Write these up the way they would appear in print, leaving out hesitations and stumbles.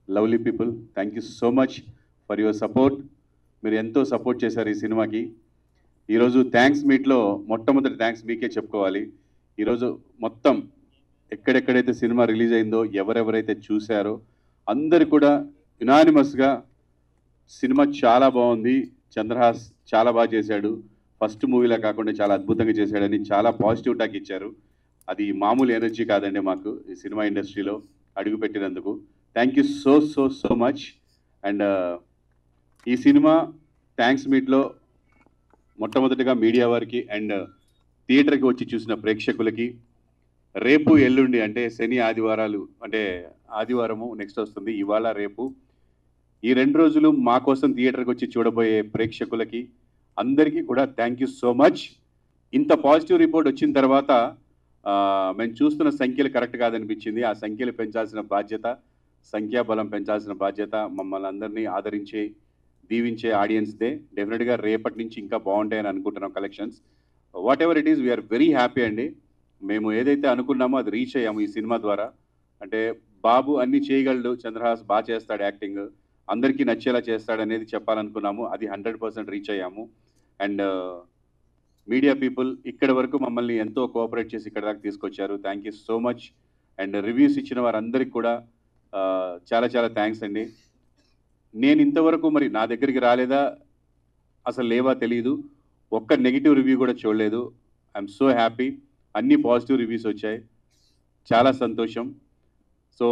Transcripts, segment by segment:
Lovely people, thank you so much for your support. మీరు ఎంతో support చేశారు ఈ సినిమాకి. ఈరోజు థ్యాంక్స్ మీట్లో మొట్టమొదటి థ్యాంక్స్ మీకే చెప్పుకోవాలి. ఈరోజు మొత్తం ఎక్కడెక్కడైతే సినిమా రిలీజ్ అయిందో, ఎవరెవరైతే చూశారో అందరు కూడా యునానిమస్గా సినిమా చాలా బాగుంది, చంద్రహాస్ చాలా బాగా చేశాడు, ఫస్ట్ మూవీలా కాకుండా చాలా అద్భుతంగా చేశాడని చాలా పాజిటివ్ టాక్ ఇచ్చారు. అది మామూలు ఎనర్జీ కాదండి మాకు ఈ సినిమా ఇండస్ట్రీలో అడుగుపెట్టినందుకు. Thank you so so so much. And ఈ సినిమా థ్యాంక్స్ మీట్లో మొట్టమొదటిగా మీడియా వారికి అండ్ థియేటర్కి వచ్చి చూసిన ప్రేక్షకులకి, రేపు ఎల్లుండి అంటే శని ఆదివారాలు, అంటే ఆదివారము నెక్స్ట్ వస్తుంది, ఇవాళ రేపు ఈ 2 రోజులు మా కోసం థియేటర్కి వచ్చి చూడబోయే ప్రేక్షకులకి అందరికీ కూడా థ్యాంక్ యూ సో మచ్. ఇంత పాజిటివ్ రిపోర్ట్ వచ్చిన తర్వాత మేము చూస్తున్న సంఖ్యలు కరెక్ట్ కాదనిపించింది. ఆ సంఖ్యలు పెంచాల్సిన బాధ్యత, సంఖ్యాబలం పెంచాల్సిన బాధ్యత మమ్మల్ని అందరినీ ఆదరించే, దీవించే ఆడియన్స్దే. డెఫినెట్గా రేపటి నుంచి ఇంకా బాగుంటాయని అనుకుంటున్నాం collections. Whatever it is, we are very happy అండి. మేము ఏదైతే అనుకున్నామో అది రీచ్ అయ్యాము ఈ సినిమా ద్వారా. అంటే బాబు అన్ని చేయగలడు, చంద్రహాస్ బాగా చేస్తాడు యాక్టింగ్, అందరికీ నచ్చేలా చేస్తాడనేది చెప్పాలనుకున్నాము. అది 100% రీచ్ అయ్యాము. అండ్ మీడియా పీపుల్ ఇక్కడి వరకు మమ్మల్ని ఎంతో కోఆపరేట్ చేసి ఇక్కడ దాకా తీసుకొచ్చారు. Thank you so much. And reviews ఇచ్చిన వారందరికీ కూడా చాలా చాలా థ్యాంక్స్ అండి. నేను ఇంతవరకు మరి నా దగ్గరికి రాలేదా అసలు లేవా తెలియదు, ఒక్క నెగిటివ్ రివ్యూ కూడా చూడలేదు. I'm so happy. అన్ని పాజిటివ్ రివ్యూస్ వచ్చాయి, చాలా సంతోషం. సో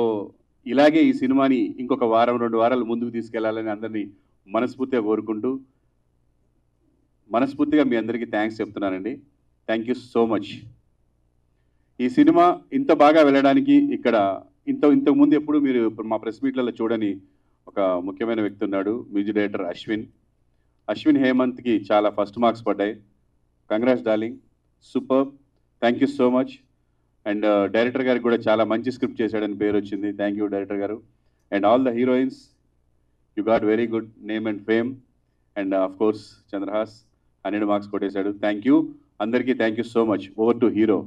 ఇలాగే ఈ సినిమాని ఇంకొక వారం 2 వారాలు ముందుకు తీసుకెళ్లాలని అందరినీ మనస్ఫూర్తిగా కోరుకుంటూ, మనస్ఫూర్తిగా మీ అందరికీ థ్యాంక్స్ చెప్తున్నానండి. Thank you so much. ఈ సినిమా ఇంత బాగా వెళ్ళడానికి ఇక్కడ ఇంతకుముందు ఎప్పుడు మీరు మా ప్రెస్ మీట్లలో చూడని ఒక ముఖ్యమైన వ్యక్తి ఉన్నాడు, మ్యూజిక్ డైరెక్టర్ అశ్విన్ హేమంత్కి చాలా ఫస్ట్ మార్క్స్ పడ్డాయి. Congrats darling, super, thank you so much. And director గారికి కూడా చాలా మంచి స్క్రిప్ట్ చేశాడని పేరు వచ్చింది. థ్యాంక్ యూ డైరెక్టర్ గారు. And all the heroines, you got very good name and fame. And of course Chandrahas 100 marks కొట్టేశాడు. థ్యాంక్ యూ అందరికీ, thank you so much. Over to hero.